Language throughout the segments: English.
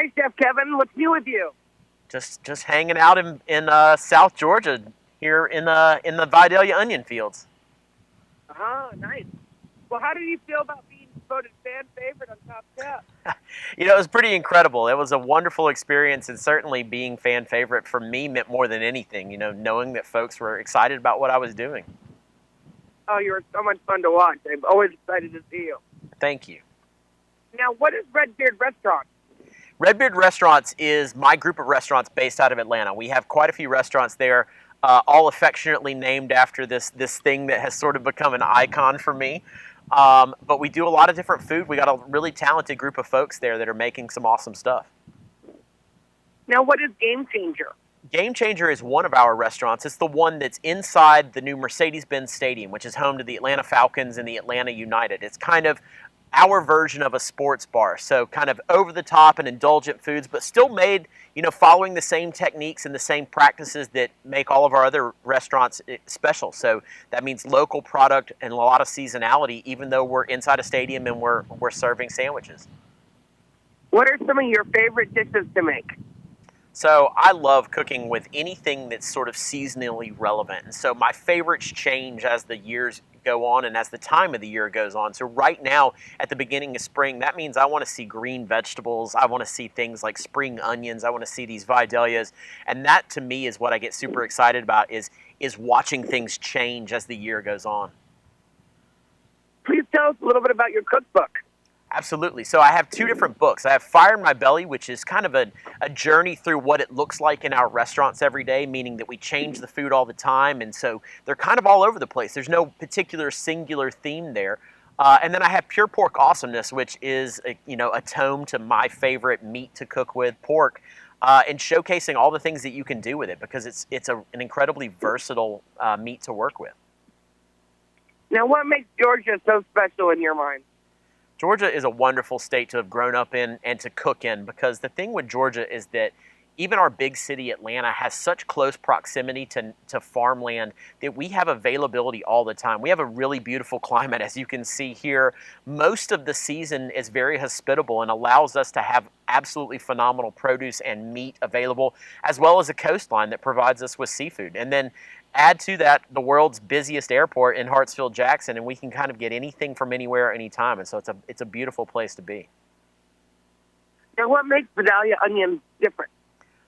Hi, Chef Kevin. What's new with you? Just hanging out in South Georgia here in the Vidalia onion fields. Nice. Well, how did you feel about being voted fan favorite on Top Chef? It was pretty incredible. It was a wonderful experience, and certainly being fan favorite for me meant more than anything. Knowing that folks were excited about what I was doing. Oh, you were so much fun to watch. I'm always excited to see you. Thank you. Now, what is Redbeard Restaurant? Redbeard Restaurants is my group of restaurants based out of Atlanta. We have quite a few restaurants there, all affectionately named after this thing that has sort of become an icon for me. But we do a lot of different food. We got a really talented group of folks there that are making some awesome stuff. Now, what is Game Changer? Game Changer is one of our restaurants. It's the one that's inside the new Mercedes-Benz Stadium, which is home to the Atlanta Falcons and the Atlanta United. It's kind of our version of a sports bar. So kind of over the top and indulgent foods, but still made, following the same techniques and the same practices that make all of our other restaurants special. So that means local product and a lot of seasonality, even though we're inside a stadium and we're serving sandwiches. What are some of your favorite dishes to make? So I love cooking with anything that's sort of seasonally relevant. And so my favorites change as the years go on and as the time of the year goes on. So right now, at the beginning of spring, that means I want to see green vegetables. I want to see things like spring onions. I want to see these Vidalias. And that, to me, is what I get super excited about, is watching things change as the year goes on. Please tell us a little bit about your cookbook. Absolutely. So I have two different books. I have Fire in My Belly, which is kind of a journey through what it looks like in our restaurants every day, meaning that we change the food all the time. And so they're kind of all over the place. There's no particular singular theme there. And then I have Pure Pork Awesomeness, which is a tome to my favorite meat to cook with, pork, and showcasing all the things that you can do with it, because it's an incredibly versatile meat to work with. Now, what makes Georgia so special in your mind? Georgia is a wonderful state to have grown up in and to cook in, because the thing with Georgia is that even our big city, Atlanta, has such close proximity to farmland that we have availability all the time. We have a really beautiful climate, as you can see here. Most of the season is very hospitable and allows us to have absolutely phenomenal produce and meat available, as well as a coastline that provides us with seafood. And then add to that the world's busiest airport in Hartsfield-Jackson, and we can kind of get anything from anywhere, anytime. And so it's a beautiful place to be. Now, what makes Vidalia onions different?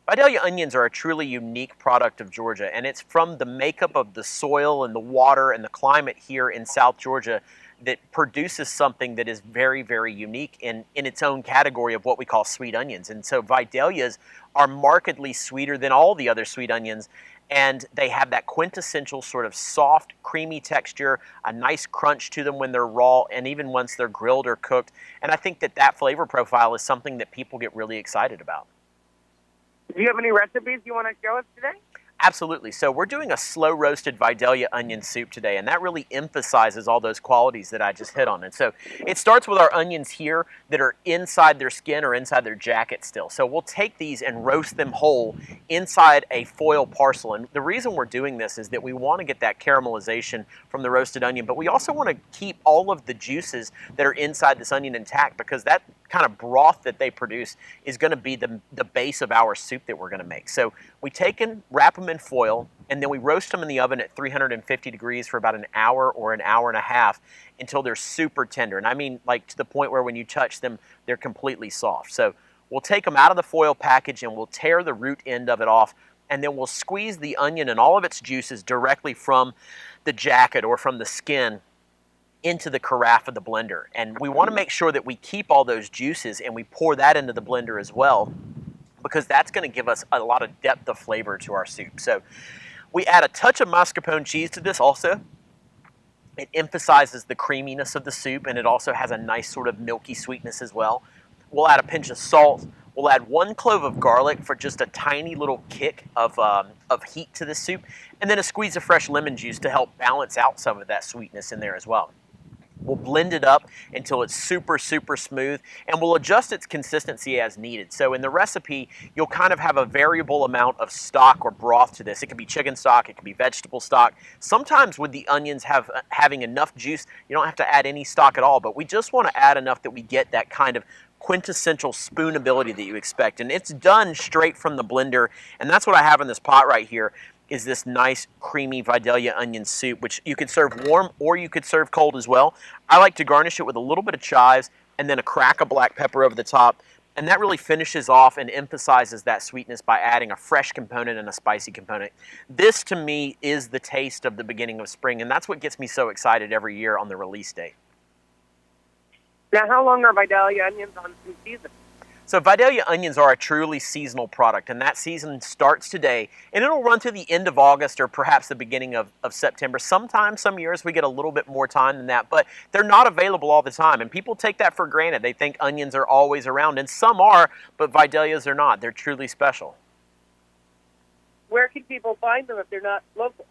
Vidalia onions are a truly unique product of Georgia, and it's from the makeup of the soil and the water and the climate here in South Georgia that produces something that is very, very unique in its own category of what we call sweet onions. And so Vidalias are markedly sweeter than all the other sweet onions, and they have that quintessential sort of soft, creamy texture, a nice crunch to them when they're raw, and even once they're grilled or cooked. And I think that flavor profile is something that people get really excited about. Do you have any recipes you want to show us today? Absolutely. So we're doing a slow roasted Vidalia onion soup today, and that really emphasizes all those qualities that I just hit on. And so it starts with our onions here that are inside their skin or inside their jacket still. So we'll take these and roast them whole inside a foil parcel. And the reason we're doing this is that we want to get that caramelization from the roasted onion, but we also want to keep all of the juices that are inside this onion intact, because that kind of broth that they produce is going to be the base of our soup that we're going to make. So we take and wrap them in foil, and then we roast them in the oven at 350 degrees for about an hour or an hour and a half until they're super tender. And I mean, like, to the point where when you touch them, they're completely soft. So we'll take them out of the foil package and we'll tear the root end of it off, and then we'll squeeze the onion and all of its juices directly from the jacket or from the skin into the carafe of the blender. And we want to make sure that we keep all those juices and we pour that into the blender as well, because that's going to give us a lot of depth of flavor to our soup. So we add a touch of mascarpone cheese to this also. It emphasizes the creaminess of the soup, and it also has a nice sort of milky sweetness as well. We'll add a pinch of salt. We'll add 1 clove of garlic for just a tiny little kick of heat to the soup, and then a squeeze of fresh lemon juice to help balance out some of that sweetness in there as well. We'll blend it up until it's super, super smooth, and we'll adjust its consistency as needed. So in the recipe, you'll kind of have a variable amount of stock or broth to this. It could be chicken stock, it could be vegetable stock. Sometimes with the onions having enough juice, you don't have to add any stock at all, but we just want to add enough that we get that kind of quintessential spoonability that you expect. And it's done straight from the blender, and that's what I have in this pot right here, is this nice creamy Vidalia onion soup, which you could serve warm or you could serve cold as well. I like to garnish it with a little bit of chives and then a crack of black pepper over the top. And that really finishes off and emphasizes that sweetness by adding a fresh component and a spicy component. This, to me, is the taste of the beginning of spring, and that's what gets me so excited every year on the release date. Now, how long are Vidalia onions on in season? So Vidalia onions are a truly seasonal product, and that season starts today, and it'll run to the end of August or perhaps the beginning of September. Sometimes, some years, we get a little bit more time than that, but they're not available all the time, and people take that for granted. They think onions are always around, and some are, but Vidalias are not. They're truly special. Where can people find them if they're not local?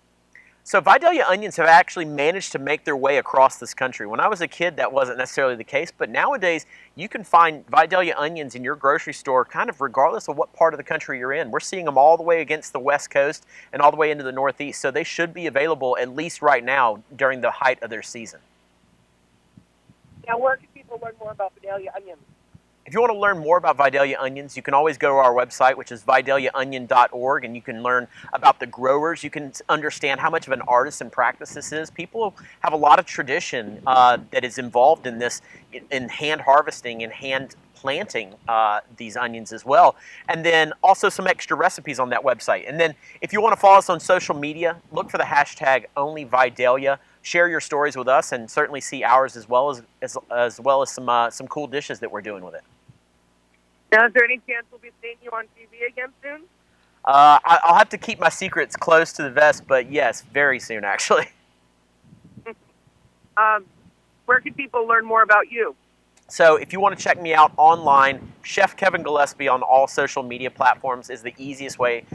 So Vidalia onions have actually managed to make their way across this country. When I was a kid, that wasn't necessarily the case, but nowadays you can find Vidalia onions in your grocery store kind of regardless of what part of the country you're in. We're seeing them all the way against the West Coast and all the way into the Northeast, so they should be available at least right now during the height of their season. Now, where can people learn more about Vidalia onions? If you want to learn more about Vidalia onions, you can always go to our website, which is vidaliaonion.org, and you can learn about the growers. You can understand how much of an artisan practice this is. People have a lot of tradition that is involved in this, in hand harvesting and hand planting these onions as well. And then also some extra recipes on that website. And then if you want to follow us on social media, look for the hashtag #OnlyVidalia. Share your stories with us and certainly see ours as well as some cool dishes that we're doing with it. Now, is there any chance we'll be seeing you on TV again soon? I'll have to keep my secrets close to the vest, but yes, very soon actually. Where can people learn more about you? So if you want to check me out online, Chef Kevin Gillespie on all social media platforms is the easiest way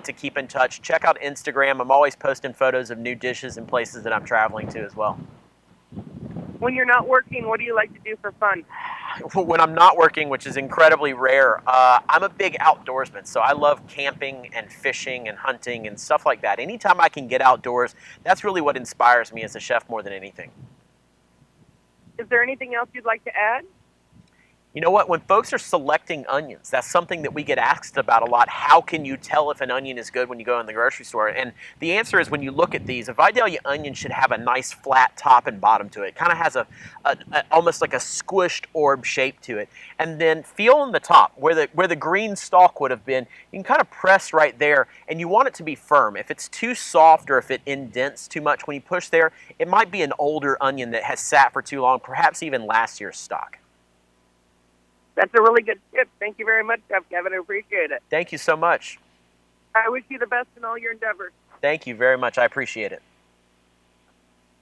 to keep in touch. Check out Instagram. I'm always posting photos of new dishes and places that I'm traveling to as well. When you're not working, what do you like to do for fun? When I'm not working, which is incredibly rare, I'm a big outdoorsman, so I love camping and fishing and hunting and stuff like that. Anytime I can get outdoors, that's really what inspires me as a chef more than anything. Is there anything else you'd like to add? You know what? When folks are selecting onions, that's something that we get asked about a lot. How can you tell if an onion is good when you go in the grocery store? And the answer is when you look at these, a Vidalia onion should have a nice flat top and bottom to it. It kind of has a almost like a squished orb shape to it. And then feel on the top where the green stalk would have been. You can kind of press right there, and you want it to be firm. If it's too soft or if it indents too much when you push there, it might be an older onion that has sat for too long, perhaps even last year's stock. That's a really good tip. Thank you very much, Chef Kevin. I appreciate it. Thank you so much. I wish you the best in all your endeavors. Thank you very much. I appreciate it.